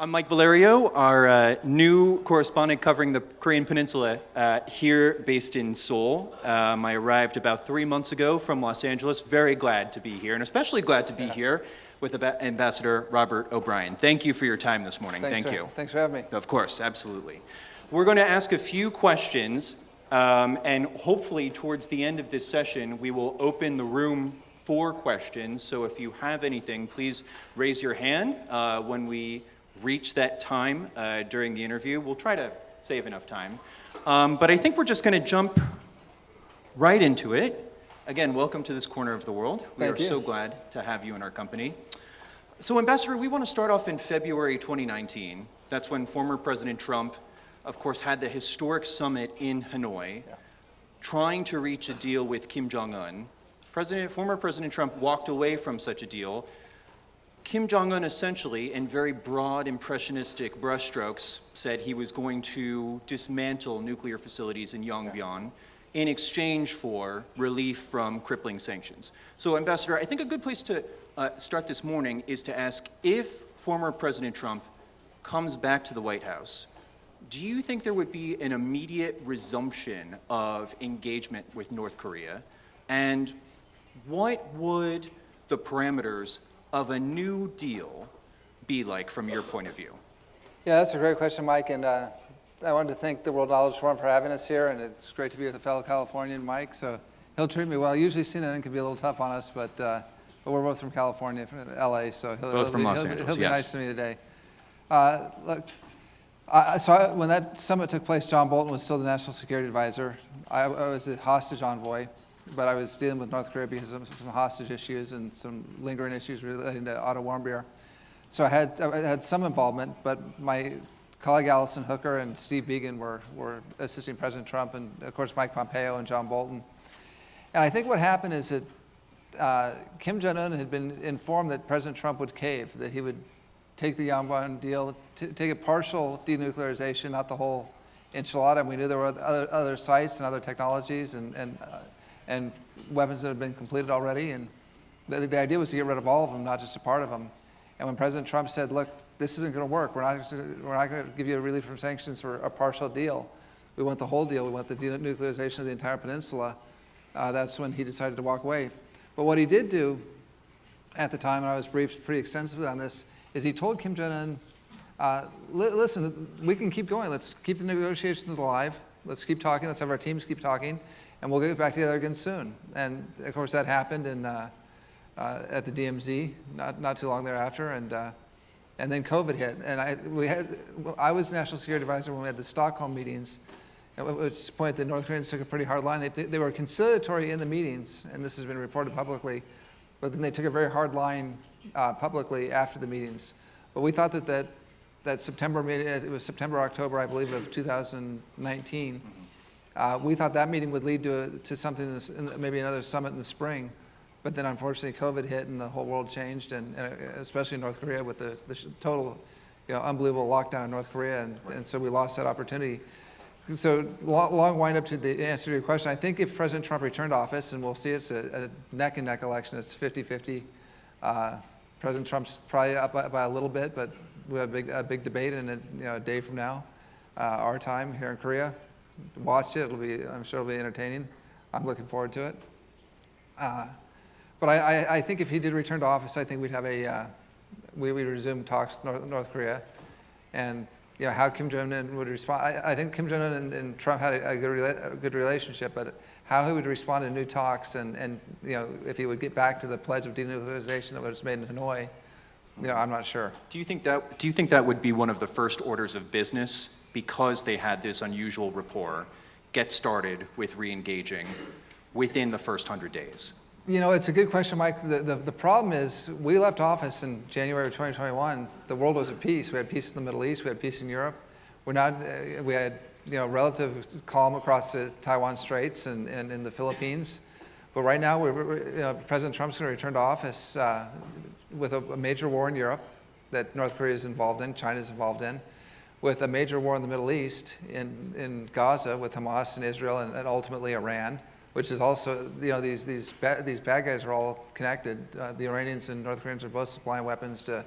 I'm Mike Valerio, our new correspondent covering the Korean Peninsula here based in Seoul. I arrived about 3 months ago from Los Angeles. Very glad to be here, and especially glad to be here with Ambassador Robert O'Brien. Thank you for your time this morning. Thank you. Thanks for having me. Of course, absolutely. We're going to ask a few questions, and hopefully towards the end of this session, we will open the room for questions. So if you have anything, please raise your hand when we reach that time during the interview. We'll try to save enough time. But I think we're just going to jump right into it. Again, welcome to this corner of the world. We are so glad to have you in our company. So, Ambassador, we want to start off in February 2019. That's when former President Trump, of course, had the historic summit in Hanoi, trying to reach a deal with Kim Jong-un. Former President Trump walked away from such a deal. Kim Jong-un essentially, in very broad, impressionistic brushstrokes, said he was going to dismantle nuclear facilities in Yongbyon in exchange for relief from crippling sanctions. So, Ambassador, I think a good place to start this morning is to ask, if former President Trump comes back to the White House, do you think there would be an immediate resumption of engagement with North Korea? And what would the parameters of a new deal be like from your point of view? Yeah, that's a great question, Mike, and I wanted to thank the World Knowledge Forum for having us here, and it's great to be with a fellow Californian, Mike, so he'll treat me well. Usually CNN can be a little tough on us, but we're both from California, from LA, so Both from Los Angeles, he'll be nice to me today. When that summit took place, John Bolton was still the National Security Advisor. I was a hostage envoy, but I was dealing with North Korea because of some hostage issues and some lingering issues relating to Otto Warmbier. So I had some involvement, but my colleague Allison Hooker and Steve Biegun were assisting President Trump, and of course Mike Pompeo and John Bolton. And I think what happened is that Kim Jong-un had been informed that President Trump would cave, that he would take the Yongbyon deal, take a partial denuclearization, not the whole enchilada. And we knew there were other sites and other technologies and weapons that had been completed already, and the idea was to get rid of all of them, not just a part of them. And when President Trump said, look, this isn't going to work, we're not going to give you a relief from sanctions or a partial deal, we want the whole deal, we want the denuclearization of the entire peninsula, that's when he decided to walk away. But what he did do at the time, and I was briefed pretty extensively on this, is he told Kim Jong-un, listen, we can keep going, let's keep the negotiations alive, let's keep talking, let's have our teams keep talking, and we'll get back together again soon. And of course that happened at the DMZ not too long thereafter, and then COVID hit. And I was National Security Advisor when we had the Stockholm meetings, at which point the North Koreans took a pretty hard line. They were conciliatory in the meetings, and this has been reported publicly, but then they took a very hard line publicly after the meetings. But we thought that September meeting, it was September, October, I believe, of 2019, we thought that meeting would lead to something, maybe another summit in the spring. But then unfortunately COVID hit and the whole world changed, and especially in North Korea with the total unbelievable lockdown in North Korea, and so we lost that opportunity. So long wind up to the answer to your question. I think if President Trump returned to office, and we'll see it's a neck and neck election, it's 50-50. President Trump's probably up by a little bit, but we have a big debate in a day from now, our time here in Korea. Watch it. I'm sure it'll be entertaining. I'm looking forward to it. But I think if he did return to office, I think we'd have we would resume talks with North Korea, and how Kim Jong-un would respond. I think Kim Jong-un and Trump had a good relationship, but how he would respond to new talks, and if he would get back to the pledge of denuclearization that was made in Hanoi, I'm not sure. Do you think that would be one of the first orders of business, because they had this unusual rapport, get started with re-engaging within the first 100 days? It's a good question, Mike. The problem is we left office in January of 2021. The world was at peace. We had peace in the Middle East. We had peace in Europe. We had relative calm across the Taiwan Straits and in the Philippines. But right now, President Trump's going to return to office with a major war in Europe that North Korea is involved in, China is involved in, with a major war in the Middle East, in Gaza, with Hamas and Israel, and ultimately Iran, which is also, these bad guys are all connected. The Iranians and North Koreans are both supplying weapons to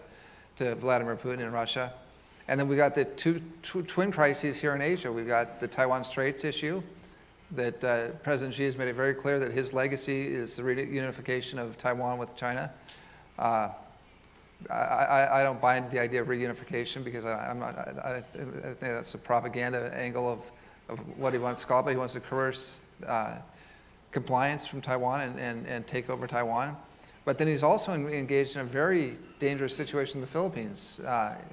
Vladimir Putin in Russia. And then we got the twin crises here in Asia. We've got the Taiwan Straits issue that President Xi has made it very clear that his legacy is the reunification of Taiwan with China. I don't buy the idea of reunification because I think that's a propaganda angle of what he wants to call it, but he wants to coerce compliance from Taiwan and take over Taiwan. But then he's also engaged in a very dangerous situation in the Philippines,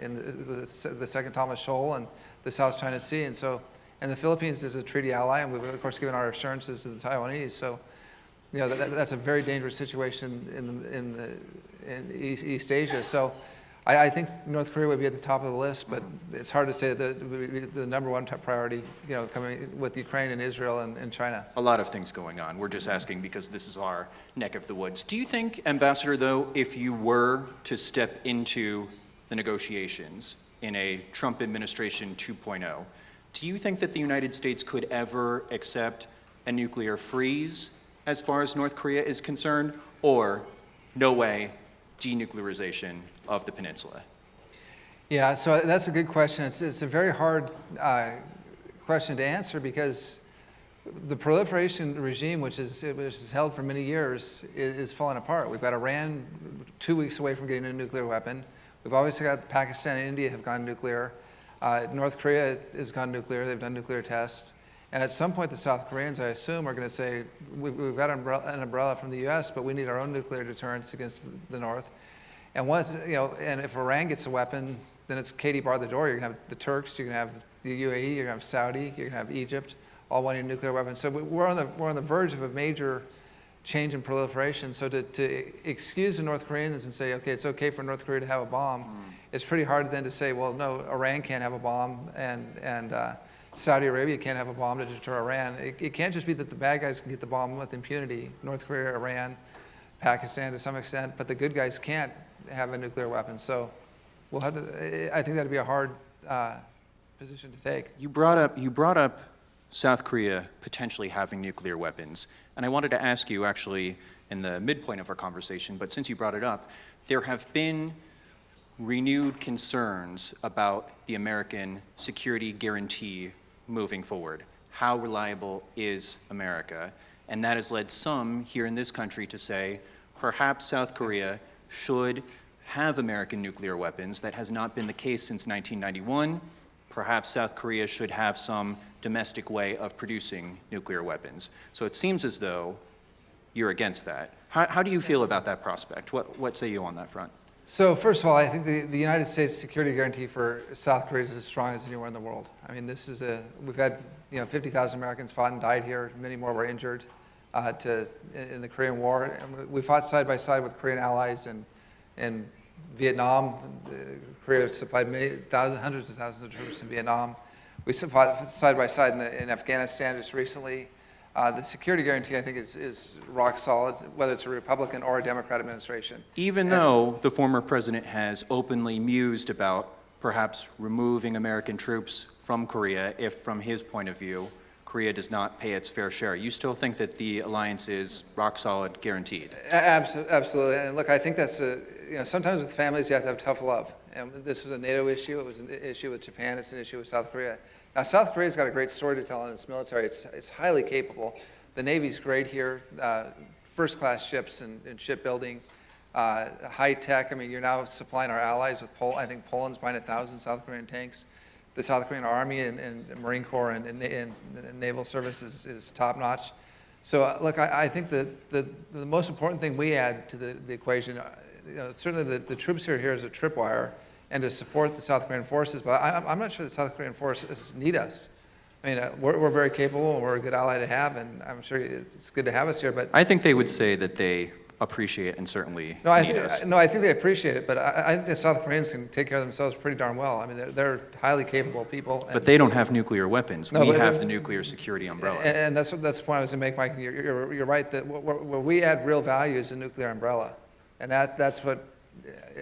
in the Second Thomas Shoal and the South China Sea. And the Philippines is a treaty ally, and we've, of course, given our assurances to the Taiwanese. So, that's a very dangerous situation in East Asia. So I think North Korea would be at the top of the list, but it's hard to say that it would be the number one top priority, coming with Ukraine and Israel and China. A lot of things going on. We're just asking because this is our neck of the woods. Do you think, Ambassador, though, if you were to step into the negotiations in a Trump administration 2.0, do you think that the United States could ever accept a nuclear freeze as far as North Korea is concerned, or no way, denuclearization of the peninsula? Yeah, so that's a good question. It's a very hard question to answer because the proliferation regime, which is held for many years, is falling apart. We've got Iran 2 weeks away from getting a nuclear weapon. We've obviously got Pakistan and India have gone nuclear. North Korea has gone nuclear. They've done nuclear tests. And at some point, the South Koreans, I assume, are going to say, we've got an umbrella from the U.S., but we need our own nuclear deterrence against the North. And once, and if Iran gets a weapon, then it's Katie bar the door. You're going to have the Turks, you're going to have the UAE, you're going to have Saudi, you're going to have Egypt, all wanting nuclear weapons. So we're on the verge of a major change in proliferation. So to excuse the North Koreans and say, okay, it's okay for North Korea to have a bomb, it's pretty hard then to say, well, no, Iran can't have a bomb, and Saudi Arabia can't have a bomb to deter Iran. It can't just be that the bad guys can get the bomb with impunity, North Korea, Iran, Pakistan to some extent, but the good guys can't have a nuclear weapon. So we'll have to, I think that'd be a hard position to take. You brought up South Korea potentially having nuclear weapons, and I wanted to ask you actually in the midpoint of our conversation, but since you brought it up, there have been renewed concerns about the American security guarantee moving forward. How reliable is America? And that has led some here in this country to say, perhaps South Korea should have American nuclear weapons. That has not been the case since 1991. Perhaps South Korea should have some domestic way of producing nuclear weapons. So it seems as though you're against that. How do you feel about that prospect? What say you on that front? So first of all, I think the United States security guarantee for South Korea is as strong as anywhere in the world. I mean, we've had 50,000 Americans fought and died here. Many more were injured in the Korean War. And we fought side by side with Korean allies in Vietnam. Korea supplied hundreds of thousands of troops in Vietnam. We fought side by side in Afghanistan just recently. The security guarantee, I think, is rock solid, whether it's a Republican or a Democrat administration. Even though the former president has openly mused about perhaps removing American troops from Korea if, from his point of view, Korea does not pay its fair share, you still think that the alliance is rock solid, guaranteed? Absolutely. And look, I think that's sometimes with families you have to have tough love. And this was a NATO issue. It was an issue with Japan. It's an issue with South Korea. Now, South Korea's got a great story to tell in its military. It's highly capable. The Navy's great here, first-class ships and shipbuilding, high tech. I mean, you're now supplying our allies with I think Poland's buying 1,000 South Korean tanks. The South Korean Army and Marine Corps and Naval Service is top-notch. So, look, I think that the most important thing we add to the equation, certainly the troops here is a tripwire, and to support the South Korean forces, but I'm not sure the South Korean forces need us. I mean, we're very capable, and we're a good ally to have, and I'm sure it's good to have us here, but... I think they would say that they appreciate and certainly need us. No, I think they appreciate it, but I think the South Koreans can take care of themselves pretty darn well. I mean, they're highly capable people. But they don't have nuclear weapons. No, we have the nuclear security umbrella. And that's the point I was going to make, Mike. You're right, that where we add real value is the nuclear umbrella. And that's what...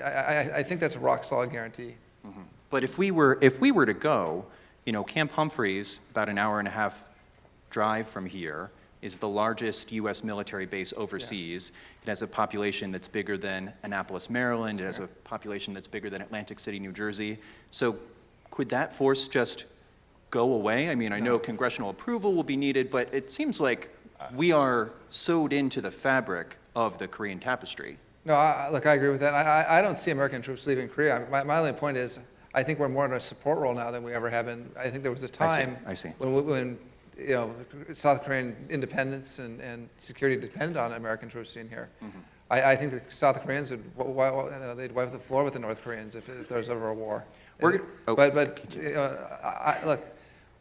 I think that's a rock-solid guarantee. Mm-hmm. But if we were to go, Camp Humphreys, about an hour and a half drive from here, is the largest U.S. military base overseas. Yeah. It has a population that's bigger than Annapolis, Maryland. It has a population that's bigger than Atlantic City, New Jersey. So could that force just go away? I mean, I know congressional approval will be needed, but it seems like we are sewed into the fabric of the Korean tapestry. No, look, I agree with that. I don't see American troops leaving Korea. My only point is, I think we're more in a support role now than we ever have been. I think there was a time I see. when South Korean independence and security depended on American troops being here. Mm-hmm. I think the South Koreans they'd wipe the floor with the North Koreans if there was ever a war. Look,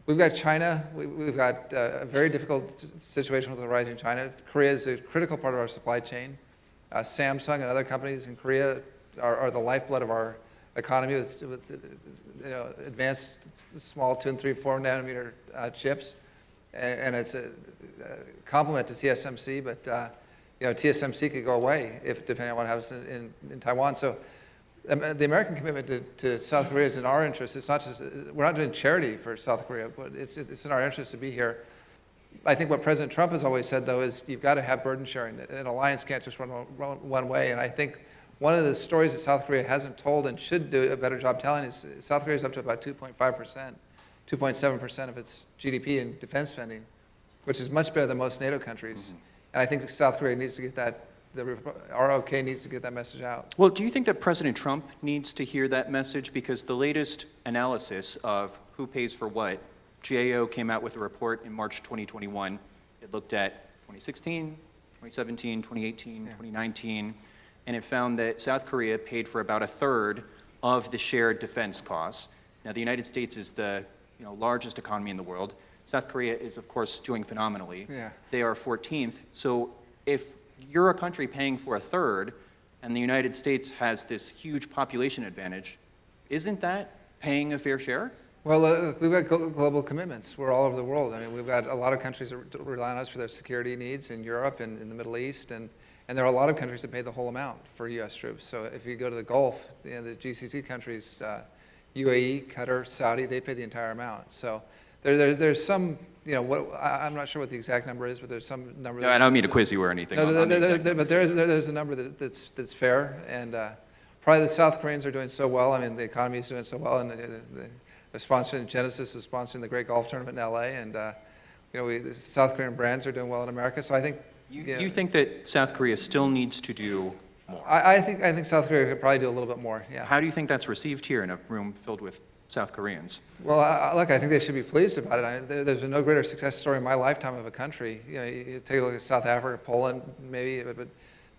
we've got China. We've got a very difficult situation with the rising China. Korea is a critical part of our supply chain. Samsung and other companies in Korea are the lifeblood of our economy with advanced small 2 and 3, 4 nanometer chips, and it's a complement to TSMC. But TSMC could go away depending on what happens in Taiwan. So the American commitment to South Korea is in our interest. It's not just we're not doing charity for South Korea, but it's in our interest to be here. I think what President Trump has always said, though, is you've got to have burden sharing. An alliance can't just run one way. And I think one of the stories that South Korea hasn't told and should do a better job telling is South Korea is up to about 2.5%, 2.7% of its GDP in defense spending, which is much better than most NATO countries. Mm-hmm. And I think South Korea needs to get that, the ROK needs to get that message out. Well, do you think that President Trump needs to hear that message? Because the latest analysis of who pays for what, GAO came out with a report in March 2021. It looked at 2016, 2017, 2018, 2019, and it found that South Korea paid for about a third of the shared defense costs. Now, the United States is the largest economy in the world. South Korea is, of course, doing phenomenally. Yeah. They are 14th. So if you're a country paying for a third and the United States has this huge population advantage, isn't that paying a fair share? Well, we've got global commitments. We're all over the world. I mean, we've got a lot of countries that rely on us for their security needs in Europe and in the Middle East, and there are a lot of countries that pay the whole amount for U.S. troops. So if you go to the Gulf, the GCC countries, UAE, Qatar, Saudi, they pay the entire amount. So there's some, I'm not sure what the exact number is, but there's some number. No, I don't mean to quiz you or anything. But there's a number that's fair, and probably the South Koreans are doing so well. I mean, the economy is doing so well, and they're sponsoring, Genesis is sponsoring the Great Golf Tournament in LA, and the South Korean brands are doing well in America. So I think you think that South Korea still needs to do more? I think South Korea could probably do a little bit more. Yeah. How do you think that's received here in a room filled with South Koreans? Well, look, I think they should be pleased about it. There's been no greater success story in my lifetime of a country. You take a look at South Africa, Poland, maybe, but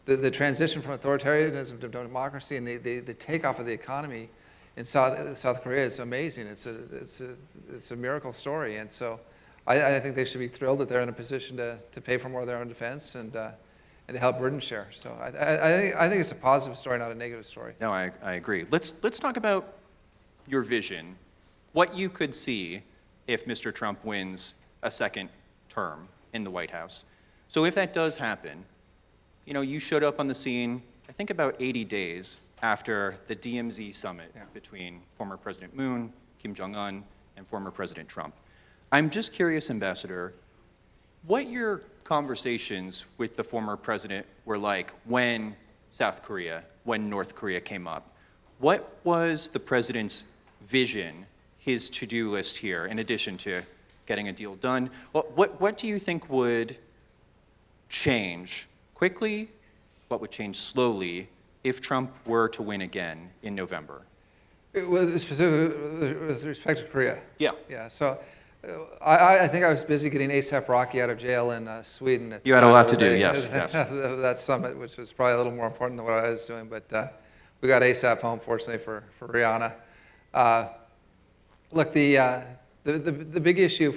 the transition from authoritarianism to democracy and the takeoff of the economy in South Korea is amazing. It's a miracle story, and so I think they should be thrilled that they're in a position to pay for more of their own defense and to help burden share. So I think it's a positive story, not a negative story. No, I agree. Let's talk about your vision, what you could see if Mr. Trump wins a second term in the White House. So if that does happen, you showed up on the scene, I think about 80 days after the DMZ summit between former President Moon, Kim Jong-un, and former President Trump. I'm just curious, Ambassador, what your conversations with the former president were like when North Korea came up. What was the president's vision, his to-do list here, in addition to getting a deal done? What do you think would change quickly? What would change slowly if Trump were to win again in November? With respect to Korea? Yeah. Yeah, so I think I was busy getting ASAP Rocky out of jail in Sweden. You had a lot to do, yes. That summit, which was probably a little more important than what I was doing, but we got ASAP home, fortunately, for Rihanna. Look, the big issue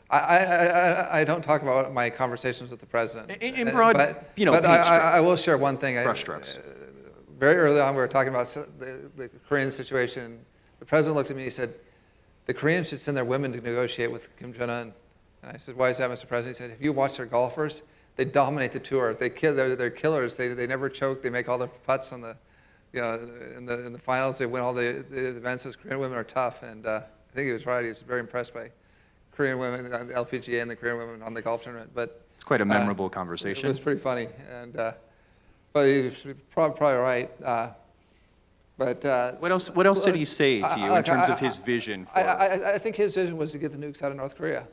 I don't talk about my conversations with the president. In broad, but I will share one thing. Brushstrokes. Very early on, we were talking about the Korean situation. The president looked at me and he said, the Koreans should send their women to negotiate with Kim Jong-un. And I said, why is that, Mr. President? He said, if you watch their golfers, they dominate the tour. They're killers. They never choke. They make all their putts on in the finals. They win all the events. Those Korean women are tough. And I think he was right. He was very impressed by Korean women on the LPGA and the Korean women on the golf tournament. But it's quite a memorable conversation. It was pretty funny. And but he was probably right. But What else did he say to you in terms of his vision for? I think his vision was to get the nukes out of North Korea.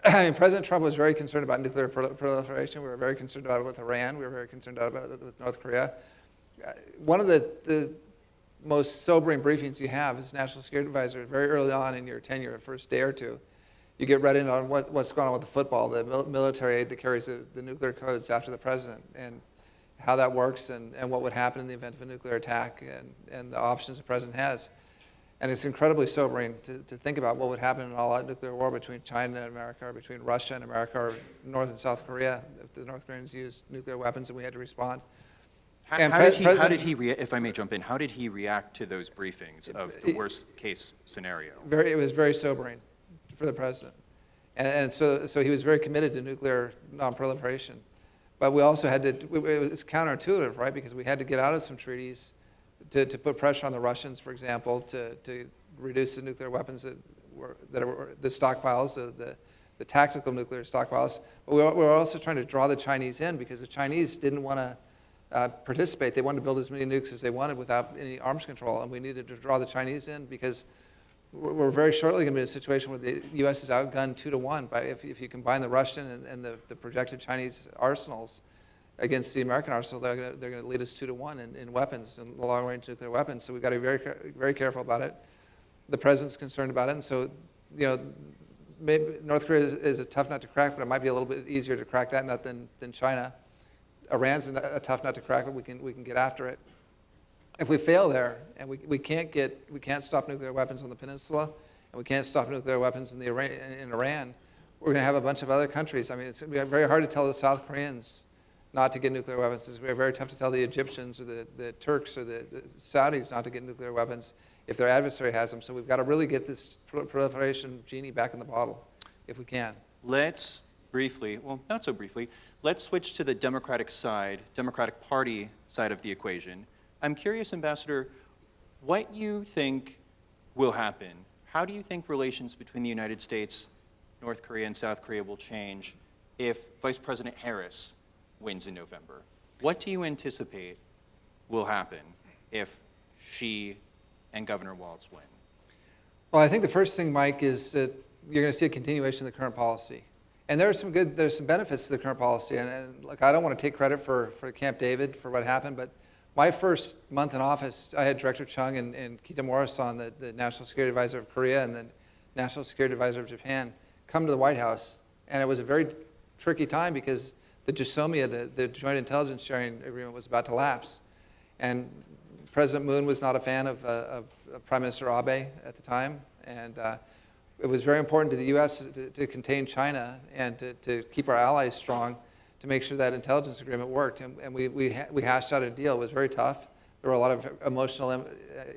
I mean, President Trump was very concerned about nuclear proliferation. We were very concerned about it with Iran. We were very concerned about it with North Korea. One of the most sobering briefings you have as National Security Advisor very early on in your tenure, the first day or two. You get read in on what's going on with the football, the military aid that carries the nuclear codes after the president, and how that works, and what would happen in the event of a nuclear attack, and the options the president has. And it's incredibly sobering to think about what would happen in an all-out nuclear war between China and America, or between Russia and America, or North and South Korea, if the North Koreans used nuclear weapons and we had to respond. How did he, if I may jump in, how did he react to those briefings of the worst case scenario? It was very sobering for the president. And so he was very committed to nuclear nonproliferation. But we also had to, it was counterintuitive, right? Because we had to get out of some treaties to put pressure on the Russians, for example, to reduce the nuclear weapons that were the stockpiles, the tactical nuclear stockpiles. But we were also trying to draw the Chinese in, because the Chinese didn't want to participate. They wanted to build as many nukes as they wanted without any arms control, and we needed to draw the Chinese in, because we're very shortly going to be in a situation where the U.S. is outgunned 2-1 if you combine the Russian and the projected Chinese arsenals against the American arsenal. They're going to lead us 2-1 in weapons, in long-range nuclear weapons. So we've got to be very, very careful about it. The president's concerned about it, and so maybe North Korea is a tough nut to crack, but it might be a little bit easier to crack that nut than China. Iran's a tough nut to crack, but we can get after it. If we fail there, and we can't stop nuclear weapons on the peninsula, and we can't stop nuclear weapons in Iran, we're going to have a bunch of other countries. I mean, it's going to be very hard to tell the South Koreans not to get nuclear weapons. It's going to be very tough to tell the Egyptians or the Turks or the Saudis not to get nuclear weapons if their adversary has them. So we've got to really get this proliferation genie back in the bottle, if we can. Let's briefly, well, not so briefly, let's switch to the Democratic Party side of the equation. I'm curious, Ambassador, what you think will happen. How do you think relations between the United States, North Korea, and South Korea will change if Vice President Harris wins in November? What do you anticipate will happen if she and Governor Walz win? Well, I think the first thing, Mike, is that you're going to see a continuation of the current policy. And there's some benefits to the current policy. And look, I don't want to take credit for Camp David for what happened, but my first month in office, I had Director Chung and Kitamura-san, the National Security Advisor of Korea and the National Security Advisor of Japan, come to the White House. And it was a very tricky time because the JSOMIA, the Joint Intelligence Sharing Agreement, was about to lapse. And President Moon was not a fan of Prime Minister Abe at the time. And it was very important to the U.S. to contain China and to keep our allies strong, to make sure that intelligence agreement worked. And we hashed out a deal. It was very tough. There were a lot of emotional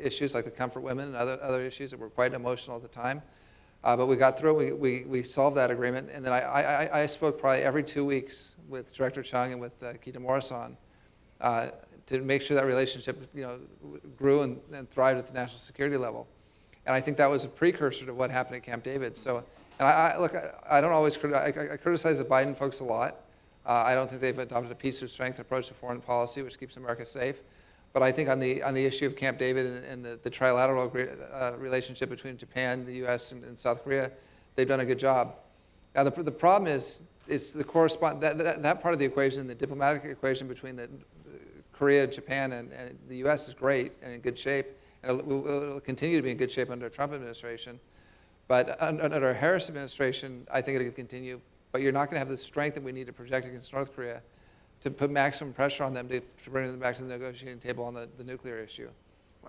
issues like the comfort women and other issues that were quite emotional at the time. But we got through it. We solved that agreement. And then I spoke probably every 2 weeks with Director Chung and with Kitamura-san to make sure that relationship grew and thrived at the national security level. And I think that was a precursor to what happened at Camp David. So, and I don't always criticize. I criticize the Biden folks a lot. I don't think they've adopted a peace through strength approach to foreign policy, which keeps America safe. But I think on the issue of Camp David and the trilateral relationship between Japan, the U.S., and South Korea, they've done a good job. Now the problem is the that part of the equation, the diplomatic equation between Korea, Japan, and the U.S. is great and in good shape, and it'll continue to be in good shape under the Trump administration. But under a Harris administration, I think it'll continue. But you're not going to have the strength that we need to project against North Korea to put maximum pressure on them to bring them back to the negotiating table on the nuclear issue.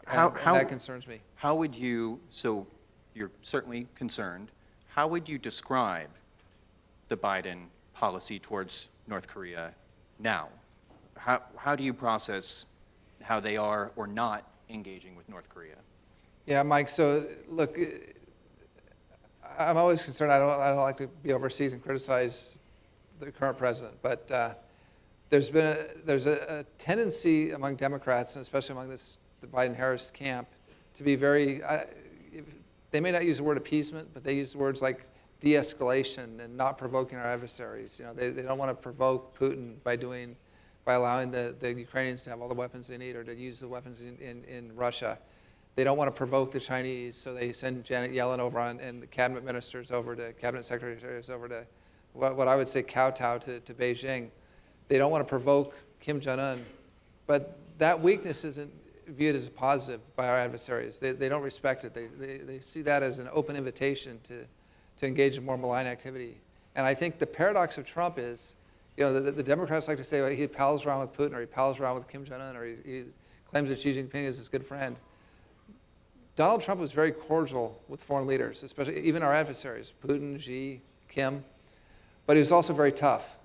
And that concerns me. How would you, so you're certainly concerned, how would you describe the Biden policy towards North Korea now? How do you process how they are or not engaging with North Korea? Yeah, Mike, so look, I'm always concerned. I don't like to be overseas and criticize the current president, but there's a tendency among Democrats, and especially among the Biden-Harris camp, to be very. They may not use the word appeasement, but they use words like de-escalation and not provoking our adversaries. They don't want to provoke Putin by doing by allowing the Ukrainians to have all the weapons they need or to use the weapons in Russia. They don't want to provoke the Chinese, so they send Janet Yellen over and the cabinet ministers over to, cabinet secretaries over to what I would say kowtow to Beijing. They don't want to provoke Kim Jong-un, but that weakness isn't viewed as a positive by our adversaries. They don't respect it. They see that as an open invitation to engage in more malign activity. And I think the paradox of Trump is, the Democrats like to say, well, he pals around with Putin, or he pals around with Kim Jong-un, or he claims that Xi Jinping is his good friend. Donald Trump was very cordial with foreign leaders, especially even our adversaries, Putin, Xi, Kim, but he was also very tough.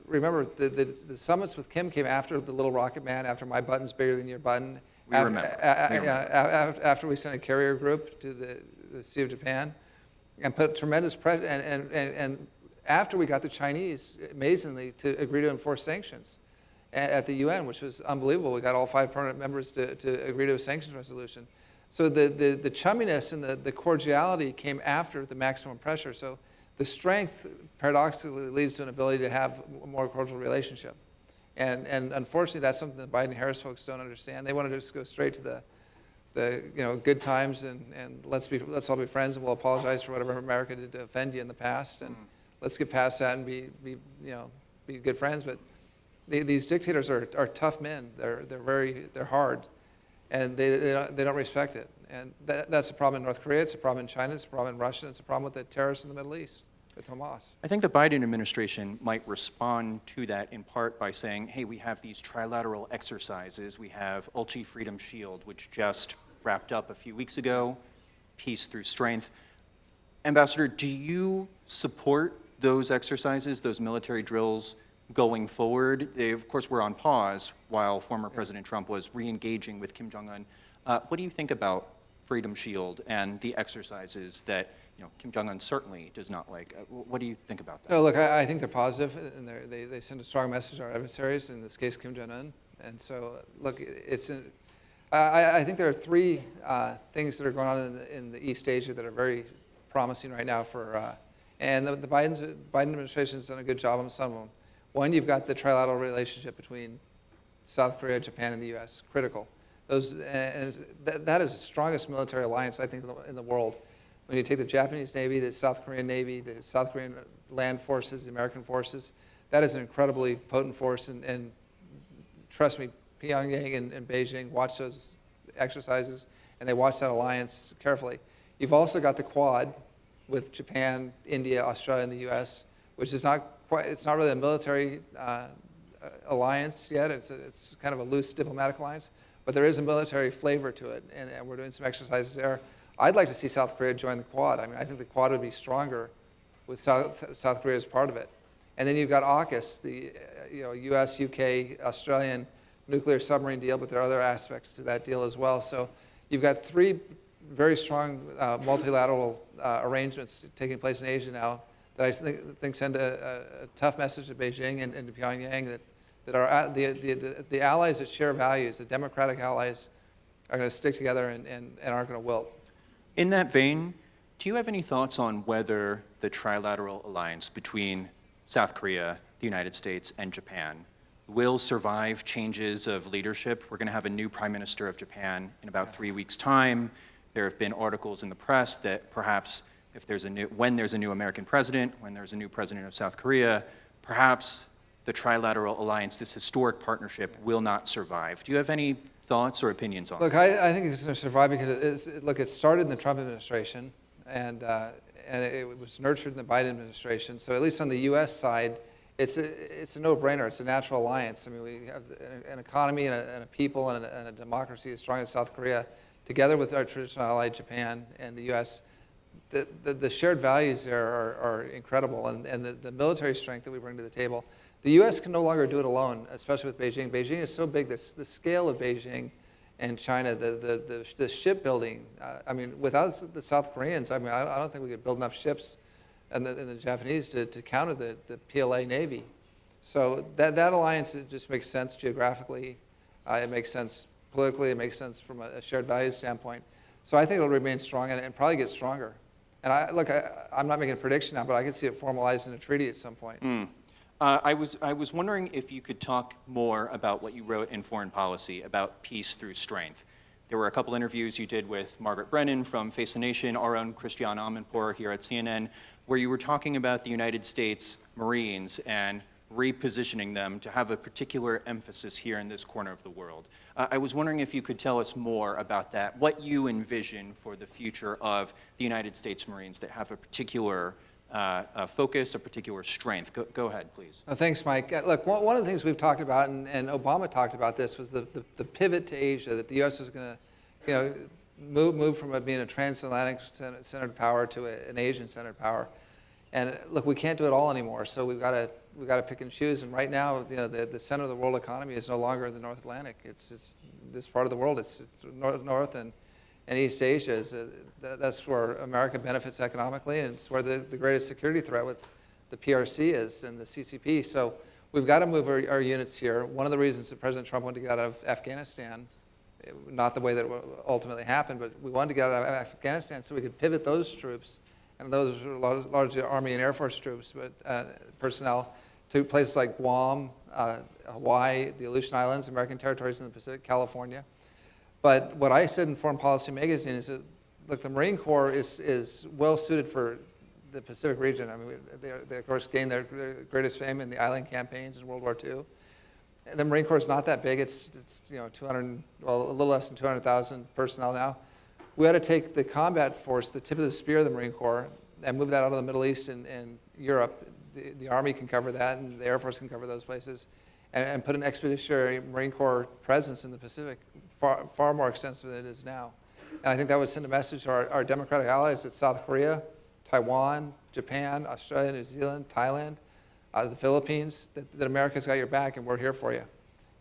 Remember, the summits with Kim came after the little rocket man, after my button's bigger than your button. Remember. After we sent a carrier group to the Sea of Japan and put tremendous pressure, and after we got the Chinese, amazingly, to agree to enforce sanctions at the UN, which was unbelievable. We got all 5 permanent members to agree to a sanctions resolution. So the chumminess and the cordiality came after the maximum pressure. So the strength, paradoxically, leads to an ability to have a more cordial relationship. And unfortunately, that's something the Biden-Harris folks don't understand. They want to just go straight to the good times and let's all be friends, and we'll apologize for whatever America did to offend you in the past, and let's get past that and be good friends. But these dictators are tough men. They're hard, and they don't respect it. And that's a problem in North Korea. It's a problem in China. It's a problem in Russia. It's a problem with the terrorists in the Middle East, with Hamas. I think the Biden administration might respond to that in part by saying, hey, we have these trilateral exercises. We have Ulchi Freedom Shield, which just wrapped up a few weeks ago, peace through strength. Ambassador, do you support those exercises, those military drills going forward? They, of course, were on pause while former President Trump was re-engaging with Kim Jong-un. What do you think about Freedom Shield and the exercises that Kim Jong-un certainly does not like? What do you think about that? No, look, I think they're positive, and they send a strong message to our adversaries, in this case, Kim Jong-un. And so, look, I think there are 3 things that are going on in the East Asia that are very promising right now and the Biden administration has done a good job on some of them. One, you've got the trilateral relationship between South Korea, Japan, and the U.S., critical. And that is the strongest military alliance, I think, in the world. When you take the Japanese Navy, the South Korean Navy, the South Korean land forces, the American forces, that is an incredibly potent force. And trust me, Pyongyang and Beijing watch those exercises, and they watch that alliance carefully. You've also got the Quad with Japan, India, Australia, and the U.S., which is it's not really a military alliance yet. It's kind of a loose diplomatic alliance, but there is a military flavor to it, and we're doing some exercises there. I'd like to see South Korea join the Quad. I think the Quad would be stronger with South Korea as part of it. And then you've got AUKUS, the U.S., UK, Australian nuclear submarine deal, but there are other aspects to that deal as well. So you've got 3 very strong multilateral arrangements taking place in Asia now that I think send a tough message to Beijing and to Pyongyang that are the allies that share values, the democratic allies, are going to stick together and aren't going to wilt. In that vein, do you have any thoughts on whether the trilateral alliance between South Korea, the United States, and Japan will survive changes of leadership? We're going to have a new prime minister of Japan in about 3 weeks' time. There have been articles in the press that perhaps when there's a new American president, when there's a new president of South Korea, perhaps the trilateral alliance, this historic partnership, will not survive. Do you have any thoughts or opinions on that? Look, I think it's going to survive because it started in the Trump administration, and it was nurtured in the Biden administration. So at least on the U.S. side, it's a no-brainer. It's a natural alliance. We have an economy and a people and a democracy as strong as South Korea, together with our traditional ally Japan and the U.S. The shared values there are incredible, and the military strength that we bring to the table. The U.S. can no longer do it alone, especially with Beijing. Beijing is so big. The scale of Beijing and China, the shipbuilding. Without the South Koreans, I don't think we could build enough ships and the Japanese to counter the PLA Navy. So that alliance, it just makes sense geographically. It makes sense politically. It makes sense from a shared values standpoint. So I think it'll remain strong and probably get stronger. And I'm not making a prediction now, but I can see it formalized in a treaty at some point. I was wondering if you could talk more about what you wrote in Foreign Policy about peace through strength. There were a couple interviews you did with Margaret Brennan from Face the Nation, our own Christiane Amanpour here at CNN, where you were talking about the United States Marines and repositioning them to have a particular emphasis here in this corner of the world. I was wondering if you could tell us more about that, what you envision for the future of the United States Marines that have a particular focus, a particular strength. Go ahead, please. Thanks, Mike. Look, one of the things we've talked about, and Obama talked about this, was the pivot to Asia, that the U.S. was going to move from being a transatlantic-centered power to an Asian-centered power. And look, we can't do it all anymore, so we've got to pick and choose. And right now, the center of the world economy is no longer the North Atlantic. It's this part of the world. It's North and East Asia. That's where America benefits economically, and it's where the greatest security threat with the PRC is and the CCP. So we've got to move our units here. One of the reasons that President Trump wanted to get out of Afghanistan, not the way that it ultimately happened, but we wanted to get out of Afghanistan so we could pivot those troops, and those are largely Army and Air Force troops, but personnel, to places like Guam, Hawaii, the Aleutian Islands, American territories in the Pacific, California. But what I said in Foreign Policy magazine is that, look, the Marine Corps is well suited for the Pacific region. I mean, they of course gained their greatest fame in the island campaigns in World War II. And the Marine Corps is not that big. It's 200, well, a little less than 200,000 personnel now. We had to take the combat force, the tip of the spear of the Marine Corps, and move that out of the Middle East and Europe. The Army can cover that, and the Air Force can cover those places, and put an expeditionary Marine Corps presence in the Pacific far more extensive than it is now. And I think that would send a message to our democratic allies at South Korea, Taiwan, Japan, Australia, New Zealand, Thailand, the Philippines, that America's got your back and we're here for you.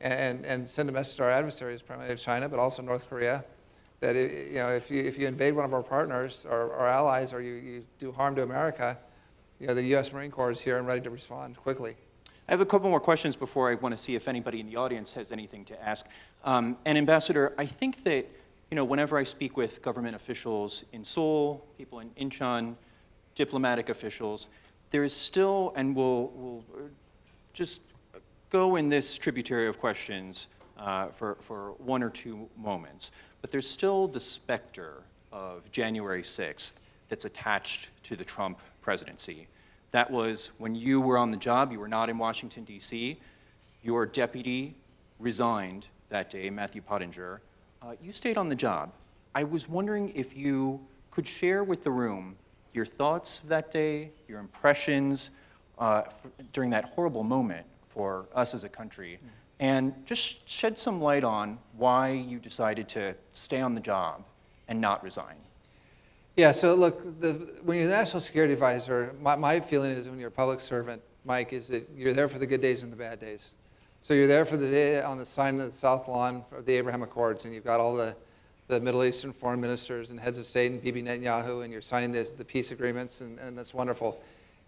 And send a message to our adversaries, primarily China, but also North Korea, that if you invade one of our partners or our allies, or you do harm to America, the U.S. Marine Corps is here and ready to respond quickly. I have a couple more questions before I want to see if anybody in the audience has anything to ask. And Ambassador, I think that whenever I speak with government officials in Seoul, people in Incheon, diplomatic officials, there is still, and we'll just go in this tributary of questions for one or two moments, but there's still the specter of January 6th that's attached to the Trump presidency. That was when you were on the job, you were not in Washington, D.C. Your deputy resigned that day, Matthew Pottinger. You stayed on the job. I was wondering if you could share with the room your thoughts that day, your impressions during that horrible moment for us as a country, and just shed some light on why you decided to stay on the job and not resign. Yeah, so look, when you're the National Security Advisor, my feeling is when you're a public servant, Mike, is that you're there for the good days and the bad days. So you're there for the day on the signing of the South Lawn of the Abraham Accords, and you've got all the Middle Eastern foreign ministers and heads of state and Bibi Netanyahu, and you're signing the peace agreements, and that's wonderful.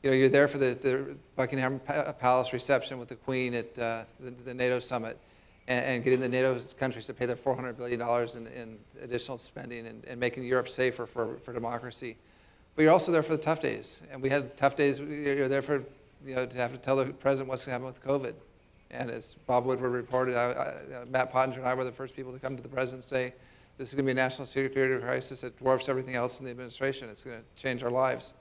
You're there for the Buckingham Palace reception with the Queen at the NATO summit, and getting the NATO countries to pay their $400 billion in additional spending and making Europe safer for democracy. But you're also there for the tough days. And we had tough days. You're there for, to have to tell the president what's going to happen with COVID. And as Bob Woodward reported, Matt Pottinger and I were the first people to come to the president and say, this is going to be a national security crisis that dwarfs everything else in the administration. It's going to change our lives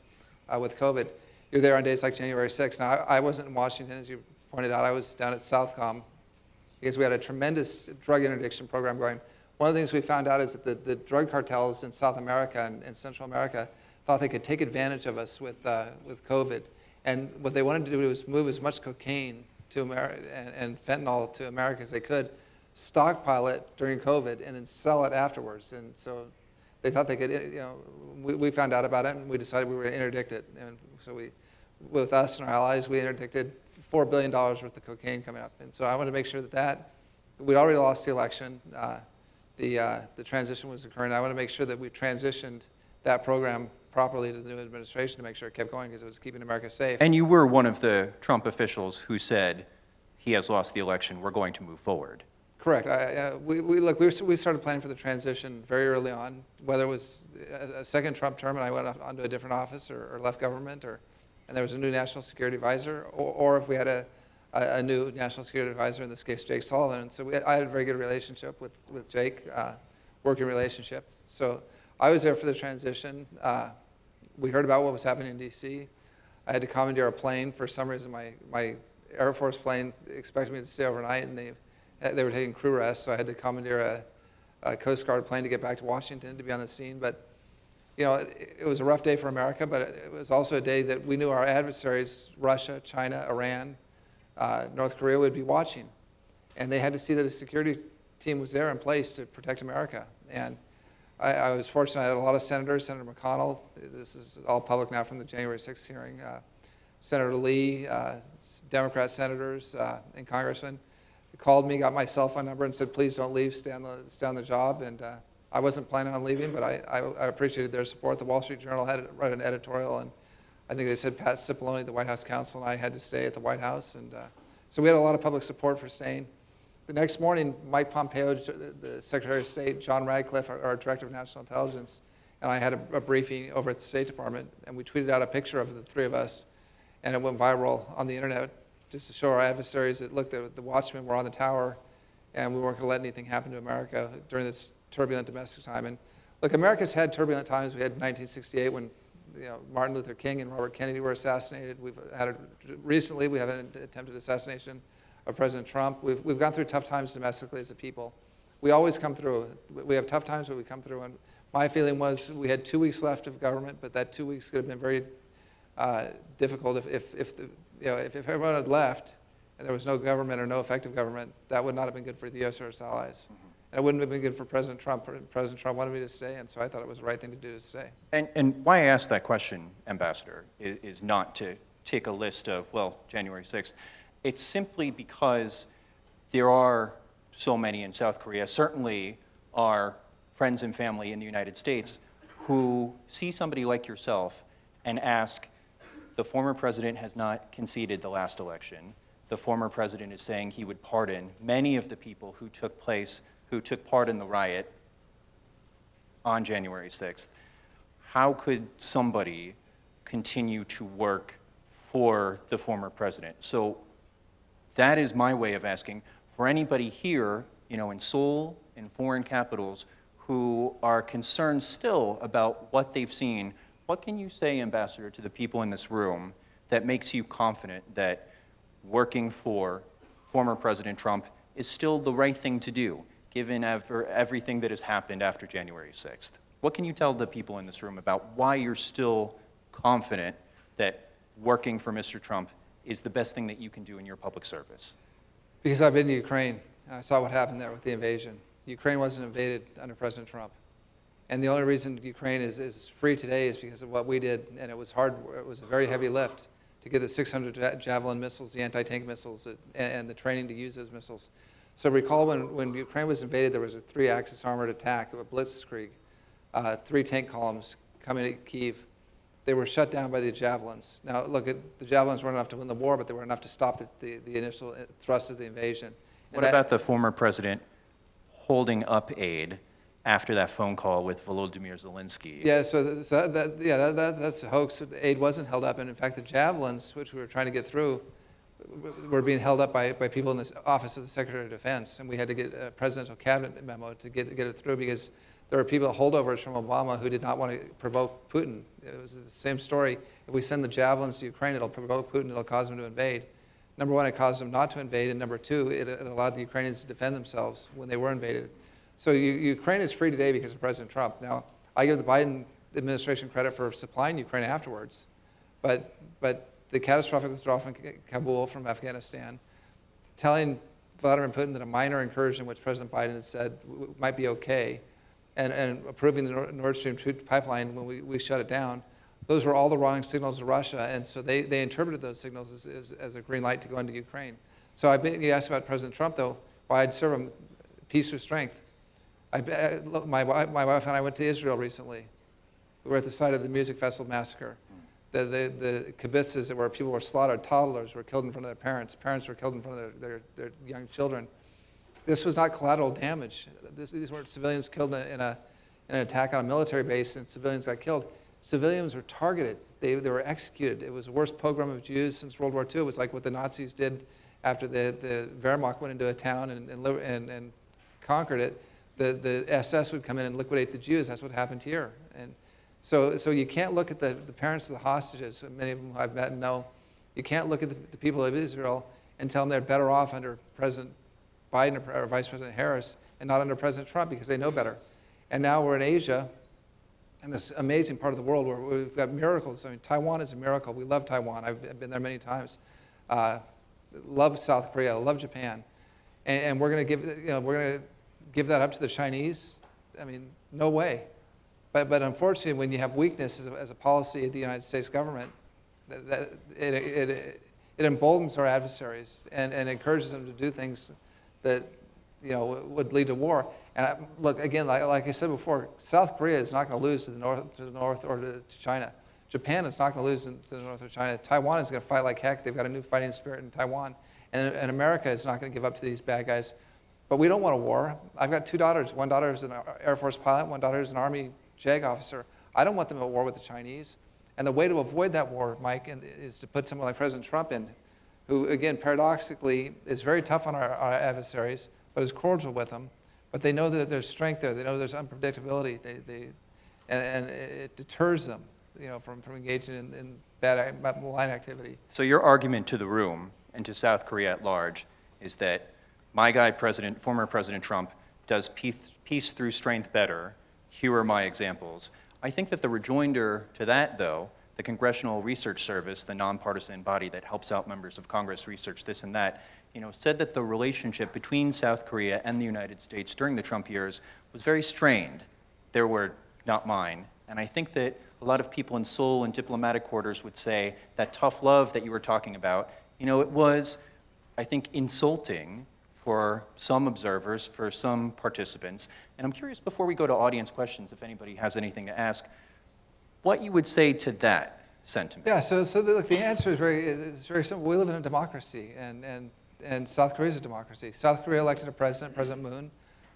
with COVID. You're there on days like January 6th. Now, I wasn't in Washington, as you pointed out. I was down at Southcom, because we had a tremendous drug interdiction program going. One of the things we found out is that the drug cartels in South America and Central America thought they could take advantage of us with COVID. And what they wanted to do was move as much cocaine to America and fentanyl to America as they could, stockpile it during COVID, and then sell it afterwards. And so they thought they could, we found out about it, and we decided we were going to interdict it. And so with us and our allies, we interdicted $4 billion worth of cocaine coming up. And so I wanted to make sure that we'd already lost the election. The transition was occurring. I want to make sure that we transitioned that program properly to the new administration to make sure it kept going, because it was keeping America safe. And you were one of the Trump officials who said, he has lost the election, we're going to move forward. Correct. We started planning for the transition very early on, whether it was a second Trump term and I went on to a different office or left government, or and there was a new national security advisor, or if we had a new national security advisor, in this case Jake Sullivan. And so I had a very good relationship with Jake, working relationship. So I was there for the transition. We heard about what was happening in D.C. I had to commandeer a plane. For some reason, my Air Force plane expected me to stay overnight, and they were taking crew rest, so I had to commandeer a Coast Guard plane to get back to Washington to be on the scene. But it was a rough day for America, but it was also a day that we knew our adversaries, Russia, China, Iran, North Korea, would be watching. And they had to see that a security team was there in place to protect America. And I was fortunate. I had a lot of senators, Senator McConnell, this is all public now from the January 6th hearing, Senator Lee, Democrat senators and congressmen called me, got my cell phone number, and said, please don't leave, stay on the job. And I wasn't planning on leaving, but I appreciated their support. The Wall Street Journal had read an editorial, and I think they said Pat Cipollone, the White House counsel, and I had to stay at the White House. And so we had a lot of public support for staying. The next morning, Mike Pompeo, the Secretary of State, John Radcliffe, our Director of National Intelligence, and I had a briefing over at the State Department, and we tweeted out a picture of the three of us, and it went viral on the internet just to show our adversaries that, look, the watchmen were on the tower, and we weren't going to let anything happen to America during this turbulent domestic time. And look, America's had turbulent times. We had 1968 when Martin Luther King and Robert Kennedy were assassinated. Recently, we have an attempted assassination of President Trump. We've gone through tough times domestically as a people. We always come through. We have tough times, but we come through. And my feeling was we had 2 weeks left of government, but that 2 weeks could have been very difficult if everyone had left and there was no government or no effective government. That would not have been good for the U.S. or its allies. And it wouldn't have been good for President Trump. President Trump wanted me to stay, and so I thought it was the right thing to do to stay. And why I asked that question, Ambassador, is not to take a list of, well, January 6th. It's simply because there are so many in South Korea, certainly our friends and family in the United States, who see somebody like yourself and ask, the former president has not conceded the last election. The former president is saying he would pardon many of the people who took part in the riot on January 6th. How could somebody continue to work for the former president? So that is my way of asking for anybody here, in Seoul, in foreign capitals, who are concerned still about what they've seen. What can you say, Ambassador, to the people in this room that makes you confident that working for former President Trump is still the right thing to do, given everything that has happened after January 6th? What can you tell the people in this room about why you're still confident that working for Mr. Trump is the best thing that you can do in your public service? Because I've been to Ukraine. I saw what happened there with the invasion. Ukraine wasn't invaded under President Trump. And the only reason Ukraine is free today is because of what we did, and it was hard. It was a very heavy lift to get the 600 Javelin missiles, the anti-tank missiles, and the training to use those missiles. So recall when Ukraine was invaded, there was a 3-axis armored attack, a blitzkrieg, 3 tank columns coming to Kyiv. They were shut down by the Javelins. Now, look, the Javelins weren't enough to win the war, but they were enough to stop the initial thrust of the invasion. What about the former president holding up aid after that phone call with Volodymyr Zelensky? Yeah, that's a hoax. The aid wasn't held up, and in fact, the Javelins, which we were trying to get through, were being held up by people in the office of the Secretary of Defense, and we had to get a presidential cabinet memo to get it through because there were people, holdovers from Obama, who did not want to provoke Putin. It was the same story. If we send the Javelins to Ukraine, it'll provoke Putin, it'll cause him to invade. Number one, it caused them not to invade, and number two, it allowed the Ukrainians to defend themselves when they were invaded. So Ukraine is free today because of President Trump. Now, I give the Biden administration credit for supplying Ukraine afterwards, but the catastrophic withdrawal from Kabul, from Afghanistan, telling Vladimir Putin that a minor incursion, which President Biden had said might be okay, and approving the Nord Stream 2 pipeline when we shut it down, those were all the wrong signals to Russia, and so they interpreted those signals as a green light to go into Ukraine. So you asked about President Trump, though, why I'd serve him peace with strength. My wife and I went to Israel recently. We were at the site of the Music Festival massacre. The kibbutzes where people were slaughtered, toddlers were killed in front of their parents, parents were killed in front of their young children. This was not collateral damage. These weren't civilians killed in an attack on a military base and civilians got killed. civilians were targeted. They were executed. It was the worst pogrom of Jews since World War II. It was like what the Nazis did after the Wehrmacht went into a town and conquered it. The SS would come in and liquidate the Jews. That's what happened here. And so you can't look at the parents of the hostages, many of them I've met and know. You can't look at the people of Israel and tell them they're better off under President Biden or Vice President Harris and not under President Trump because they know better. And now we're in Asia, in this amazing part of the world where we've got miracles. I mean, Taiwan is a miracle. We love Taiwan. I've been there many times. Love South Korea. Love Japan. And we're going to give that up to the Chinese? I mean, no way. But unfortunately, when you have weakness as a policy of the United States government, it emboldens our adversaries and encourages them to do things that would lead to war. And look, again, like I said before, South Korea is not going to lose to the north or to China. Japan is not going to lose to the north or China. Taiwan is going to fight like heck. They've got a new fighting spirit in Taiwan. And America is not going to give up to these bad guys. But we don't want a war. I've got 2 daughters. One daughter is an Air Force pilot. One daughter is an Army JAG officer. I don't want them at war with the Chinese. And the way to avoid that war, Mike, is to put someone like President Trump in, who, again, paradoxically, is very tough on our adversaries, but is cordial with them. But they know that there's strength there. They know there's unpredictability. And it deters them, from engaging in bad malign activity. So your argument to the room and to South Korea at large is that my guy, former President Trump, does peace through strength better. Here are my examples. I think that the rejoinder to that, though, the Congressional Research Service, the nonpartisan body that helps out members of Congress research this and that, said that the relationship between South Korea and the United States during the Trump years was very strained. Their word, not mine. And I think that a lot of people in Seoul and diplomatic quarters would say that tough love that you were talking about, it was, I think, insulting for some observers, for some participants. And I'm curious, before we go to audience questions, if anybody has anything to ask, what you would say to that sentiment. Yeah, so the answer is very simple. We live in a democracy, and South Korea is a democracy. South Korea elected a president, President Moon,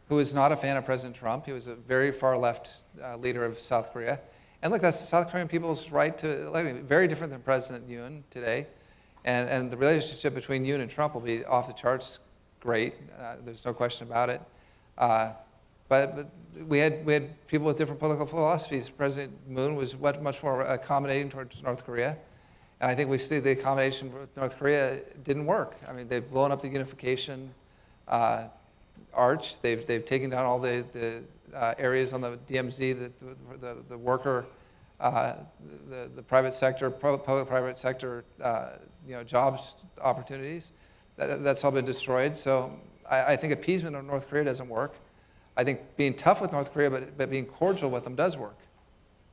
who is not a fan of President Trump. He was a very far-left leader of South Korea. And look, that's the South Korean people's right to elect him. Very different than President Yoon today. And the relationship between Yoon and Trump will be off the charts great. There's no question about it. But we had people with different political philosophies. President Moon was much more accommodating towards North Korea. And I think we see the accommodation with North Korea didn't work. I mean, they've blown up the unification arch. They've taken down all the areas on the DMZ, the worker, the private sector, public-private sector, jobs opportunities. That's all been destroyed. So I think appeasement of North Korea doesn't work. I think being tough with North Korea, but being cordial with them does work.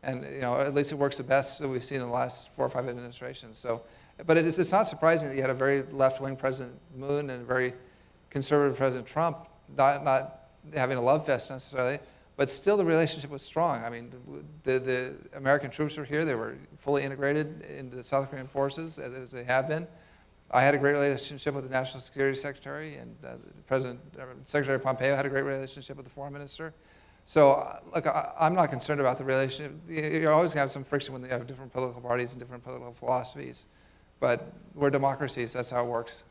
And at least it works the best that we've seen in the last 4 or 5 administrations. So, but it's not surprising that you had a very left-wing President Moon and a very conservative President Trump, not having a love fest necessarily, but still the relationship was strong. I mean, the American troops were here. They were fully integrated into the South Korean forces, as they have been. I had a great relationship with the National Security Secretary, and Secretary Pompeo had a great relationship with the Foreign Minister. So, look, I'm not concerned about the relationship. You're always going to have some friction when you have different political parties and different political philosophies. But we're democracies. That's how it works.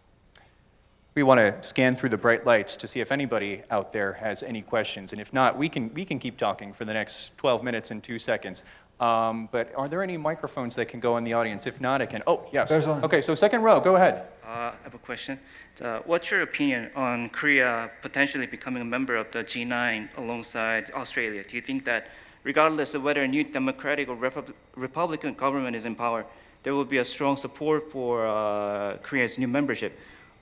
We want to scan through the bright lights to see if anybody out there has any questions. And if not, we can keep talking for the next 12 minutes and 2 seconds. But are there any microphones that can go in the audience? If not, I can. Oh, yes. There's one. Okay, so second row, go ahead. I have a question. What's your opinion on Korea potentially becoming a member of the G9 alongside Australia? Do you think that regardless of whether a new Democratic or Republican government is in power, there will be a strong support for Korea's new membership?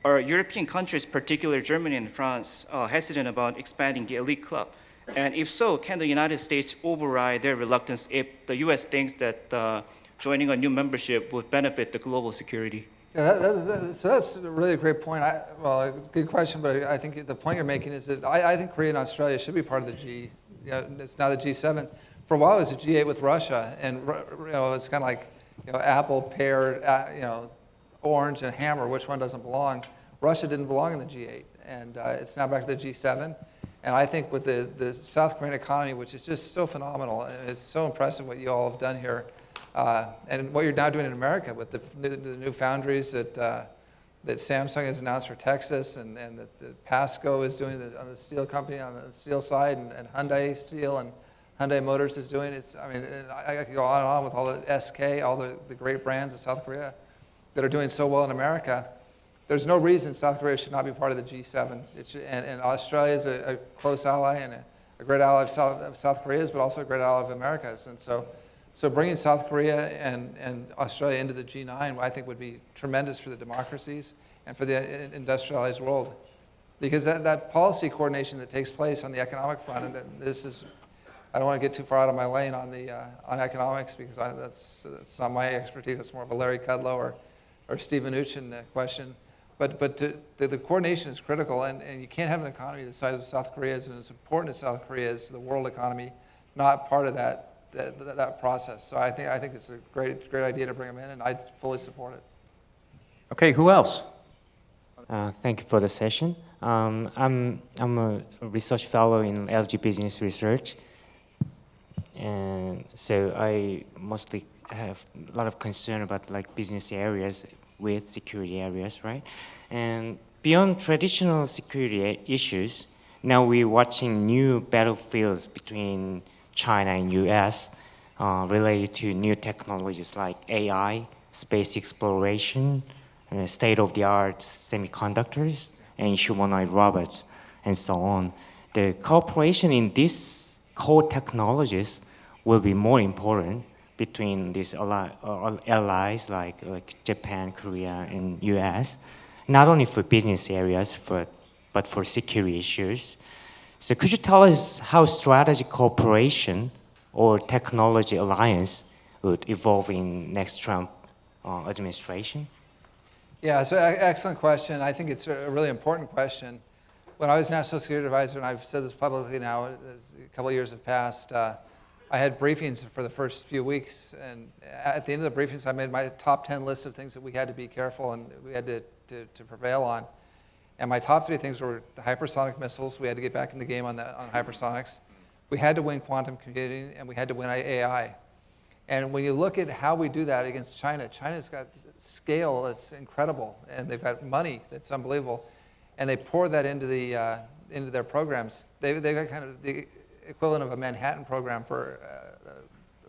Are European countries, particularly Germany and France, hesitant about expanding the elite club? And if so, can the United States override their reluctance if the U.S. thinks that joining a new membership would benefit the global security? Yeah, so that's really a great point. A good question, but I think the point you're making is that I think Korea and Australia should be part of the G. It's now the G7. For a while, it was a G8 with Russia, and it's kind of like apple, pear, orange, and hammer. Which one doesn't belong? Russia didn't belong in the G8, and it's now back to the G7. And I think with the South Korean economy, which is just so phenomenal, and it's so impressive what you all have done here, and what you're now doing in America with the new foundries that Samsung has announced for Texas, and that Pasco is doing on the steel company, on the steel side, and Hyundai Steel and Hyundai Motors is doing it. I mean, I could go on and on with all the SK, all the great brands of South Korea that are doing so well in America. There's no reason South Korea should not be part of the G7. And Australia is a close ally and a great ally of South Korea's, but also a great ally of America's. And so bringing South Korea and Australia into the G9, I think would be tremendous for the democracies and for the industrialized world. Because that policy coordination that takes place on the economic front, and this is, I don't want to get too far out of my lane on economics, because that's not my expertise. That's more of a Larry Kudlow or Steve Mnuchin question. But the coordination is critical, and you can't have an economy the size of South Korea's and as important as South Korea is to the world economy, not part of that process. So I think it's a great idea to bring them in, and I fully support it. Okay, who else? Thank you for the session. I'm a research fellow in LG Business Research, and so I mostly have a lot of concern about like business areas with security areas, right? And beyond traditional security issues, now we're watching new battlefields between China and U.S. Related to new technologies like AI, space exploration, state-of-the-art semiconductors, and humanoid robots, and so on. The cooperation in these core technologies will be more important between these allies like Japan, Korea, and U.S., not only for business areas, but for security issues. So could you tell us how strategic cooperation or technology alliance would evolve in next Trump administration? Yeah, so excellent question. I think it's a really important question. When I was National Security Advisor, and I've said this publicly now, a couple of years have passed, I had briefings for the first few weeks, and at the end of the briefings, I made my top 10 list of things that we had to be careful and we had to prevail on. And my top 3 things were the hypersonic missiles. We had to get back in the game on hypersonics. We had to win quantum computing, and we had to win AI. And when you look at how we do that against China, China's got scale that's incredible, and they've got money that's unbelievable, and they pour that into their programs. They've got kind of the equivalent of a Manhattan program for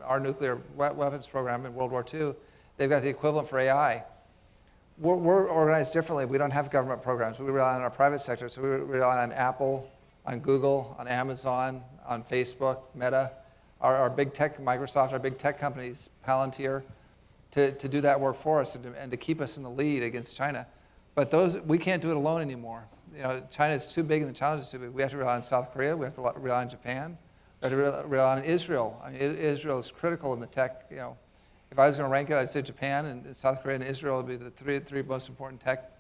our nuclear weapons program in World War II. They've got the equivalent for AI. We're organized differently. We don't have government programs. We rely on our private sector. So we rely on Apple, on Google, on Amazon, on Facebook, Meta, our big tech, Microsoft, our big tech companies, Palantir, to do that work for us and to keep us in the lead against China. But we can't do it alone anymore. You know, China is too big and the challenge is too big. We have to rely on South Korea. We have to rely on Japan. We have to rely on Israel. I mean, Israel is critical in the tech. You know, if I was going to rank it, I'd say Japan and South Korea and Israel would be the three most important tech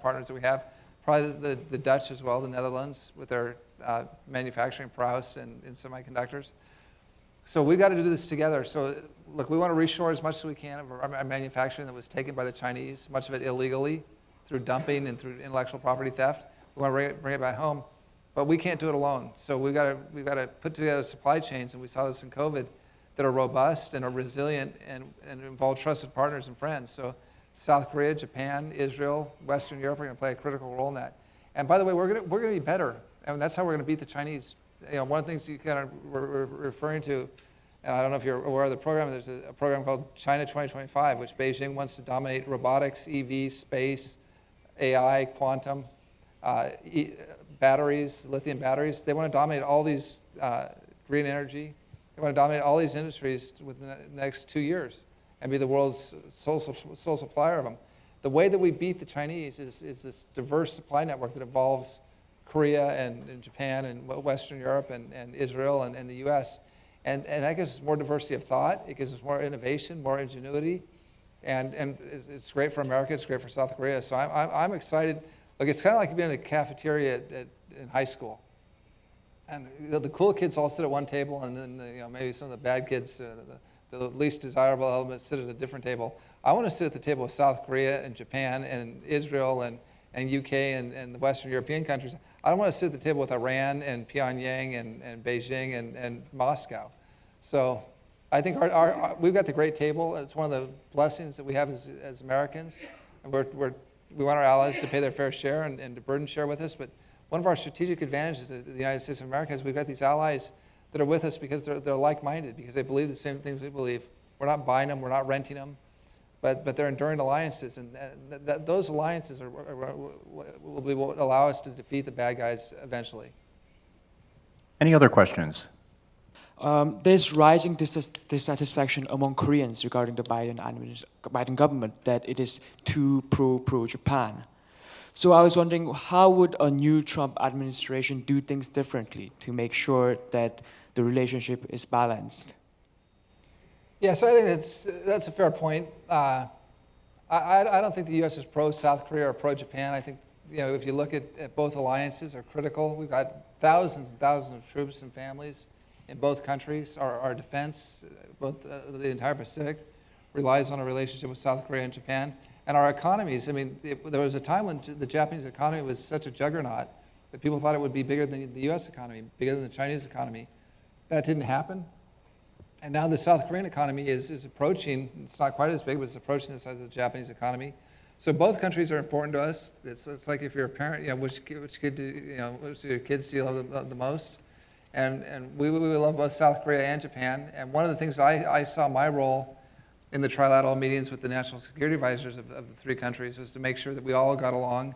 partners that we have. Probably the Dutch as well, the Netherlands, with their manufacturing prowess in semiconductors. So we've got to do this together. So look, we want to reshore as much as we can of our manufacturing that was taken by the Chinese, much of it illegally, through dumping and through intellectual property theft. We want to bring it back home, but we can't do it alone. So we've got to put together supply chains, and we saw this in COVID, that are robust and are resilient and involve trusted partners and friends. So South Korea, Japan, Israel, Western Europe are going to play a critical role in that. And by the way, we're going to be better, and that's how we're going to beat the Chinese. You know, one of the things you kind of were referring to, and I don't know if you're aware of the program, there's a program called China 2025, which Beijing wants to dominate robotics, EV, space, AI, quantum, batteries, lithium batteries. They want to dominate all these green energy. They want to dominate all these industries within the next 2 years and be the world's sole supplier of them. The way that we beat the Chinese is this diverse supply network that involves Korea and Japan and Western Europe and Israel and the U.S. And that gives us more diversity of thought. It gives us more innovation, more ingenuity. And it's great for America. It's great for South Korea. So I'm excited. Look, it's kind of like being in a cafeteria in high school. And the cool kids all sit at one table, and then maybe some of the bad kids, the least desirable elements, sit at a different table. I want to sit at the table with South Korea and Japan and Israel and UK and the Western European countries. I don't want to sit at the table with Iran and Pyongyang and Beijing and Moscow. So I think we've got the great table. It's one of the blessings that we have as Americans. And we want our allies to pay their fair share and to burden share with us. But one of our strategic advantages of the United States of America is we've got these allies that are with us because they're like-minded, because they believe the same things we believe. We're not buying them, we're not renting them, but they're enduring alliances, and those alliances will allow us to defeat the bad guys eventually. Any other questions? There's rising dissatisfaction among Koreans regarding the Biden government that it is too pro-Japan. So I was wondering, how would a new Trump administration do things differently to make sure that the relationship is balanced? Yeah, so I think that's a fair point. I don't think the U.S. is pro-South Korea or pro-Japan. I think, if you look at both alliances are critical. We've got thousands and thousands of troops and families in both countries. Our defense, both the entire Pacific, relies on a relationship with South Korea and Japan. And our economies, there was a time when the Japanese economy was such a juggernaut that people thought it would be bigger than the U.S. economy, bigger than the Chinese economy. That didn't happen. And now the South Korean economy is approaching, it's not quite as big, but it's approaching the size of the Japanese economy. So both countries are important to us. It's like if you're a parent, which of your kids do you love the most? And we love both South Korea and Japan. And one of the things I saw my role in the trilateral meetings with the national security advisors of the three countries was to make sure that we all got along,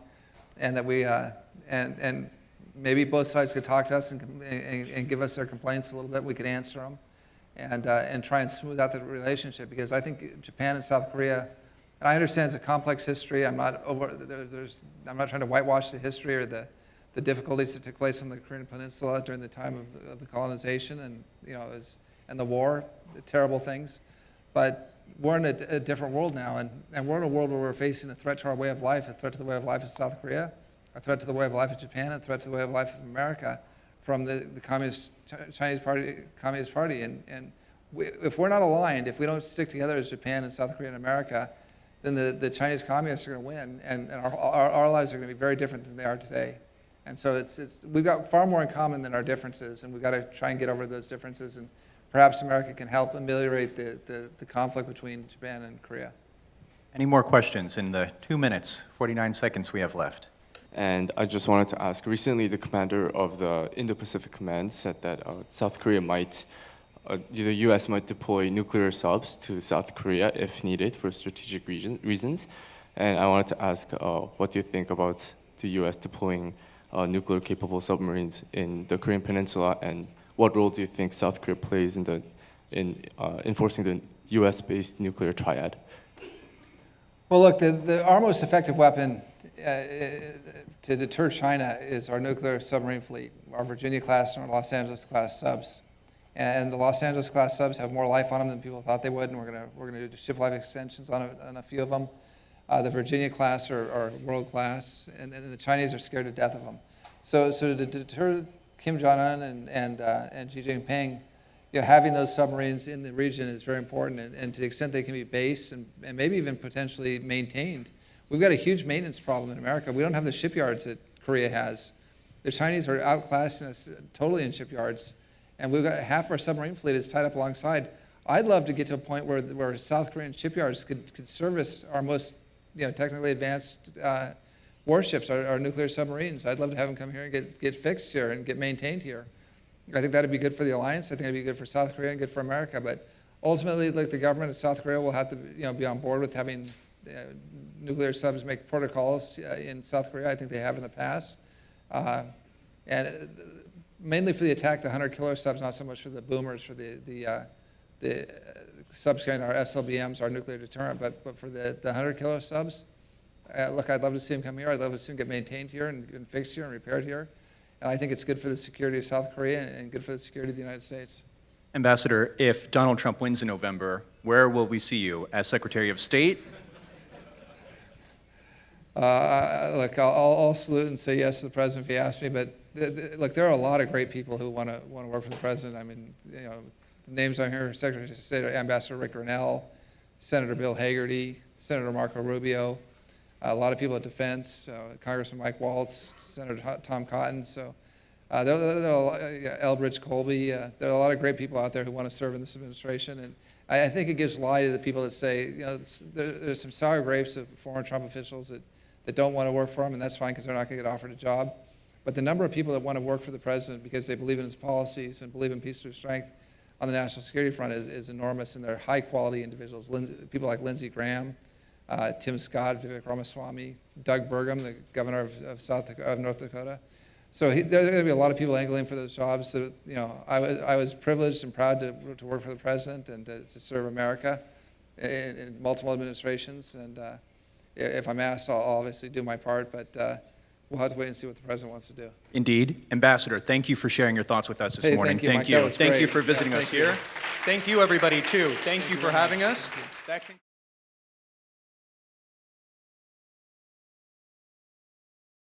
and that we and maybe both sides could talk to us and give us their complaints a little bit. We could answer them, and try and smooth out the relationship, because I think Japan and South Korea, and I understand it's a complex history. I'm not trying to whitewash the history or the difficulties that took place on the Korean Peninsula during the time of the colonization and the war, the terrible things, but we're in a different world now, and we're in a world where we're facing a threat to our way of life, a threat to the way of life of South Korea, a threat to the way of life of Japan, a threat to the way of life of America from the Chinese Communist Party. And if we're not aligned, if we don't stick together as Japan and South Korea and America, then the Chinese communists are going to win, and our lives are going to be very different than they are today. And so we've got far more in common than our differences, and we've got to try and get over those differences. And perhaps America can help ameliorate the conflict between Japan and Korea. Any more questions in the 2 minutes, 49 seconds we have left? And I just wanted to ask, recently the commander of the Indo-Pacific Command said that South Korea the U.S. might deploy nuclear subs to South Korea if needed for strategic reasons. And I wanted to ask, what do you think about the U.S. deploying nuclear-capable submarines in the Korean Peninsula, and what role do you think South Korea plays in enforcing the U.S.-based nuclear triad? Well, look, our most effective weapon to deter China is our nuclear submarine fleet, our Virginia-class and our Los Angeles-class subs. And the Los Angeles-class subs have more life on them than people thought they would, and we're going to do ship life extensions on a few of them. The Virginia-class are world-class, and the Chinese are scared to death of them. So to deter Kim Jong-un and Xi Jinping, having those submarines in the region is very important, and to the extent they can be based and maybe even potentially maintained. We've got a huge maintenance problem in America. We don't have the shipyards that Korea has. The Chinese are outclassing us totally in shipyards, and we've got half our submarine fleet is tied up alongside. I'd love to get to a point where South Korean shipyards could service our most technically advanced warships, our nuclear submarines. I'd love to have them come here and get fixed here and get maintained here. I think that'd be good for the alliance. I think it'd be good for South Korea and good for America. But ultimately, the government of South Korea will have to be on board with having nuclear subs make protocols in South Korea. I think they have in the past. And mainly for the attack, the 100-killer subs, not so much for the boomers, for the subs carrying our SLBMs, our nuclear deterrent, but for the 100-killer subs, look, I'd love to see them come here. I'd love to see them get maintained here and fixed here and repaired here. And I think it's good for the security of South Korea and good for the security of the United States. Ambassador, if Donald Trump wins in November, where will we see you? As Secretary of State? Look, I'll salute and say yes to the president if he asks me, but look, there are a lot of great people who want to work for the president. I mean, the names I'm here: Secretary of State Ambassador Rick Grinnell, Senator Bill Hagerty, Senator Marco Rubio. a lot of people at Defense, Congressman Mike Waltz, Senator Tom Cotton. So there are a lot, Elbridge Colby. There are a lot of great people out there who want to serve in this administration. And I think it gives lie to the people that say, there's some sour grapes of former Trump officials that don't want to work for him, and that's fine because they're not going to get offered a job. But the number of people that want to work for the president because they believe in his policies and believe in peace through strength on the national security front is enormous, and they're high-quality individuals. People like Lindsey Graham, Tim Scott, Vivek Ramaswamy, Doug Burgum, the governor of North Dakota. So there are going to be a lot of people angling for those jobs. That, I was privileged and proud to work for the president and to serve America in multiple administrations. And if I'm asked, I'll obviously do my part, but we'll have to wait and see what the president wants to do. Indeed. Ambassador, thank you for sharing your thoughts with us this morning. Thank you, Mike. That was Thank you great. for visiting us here. Thank you, everybody, too. Thank you for having us.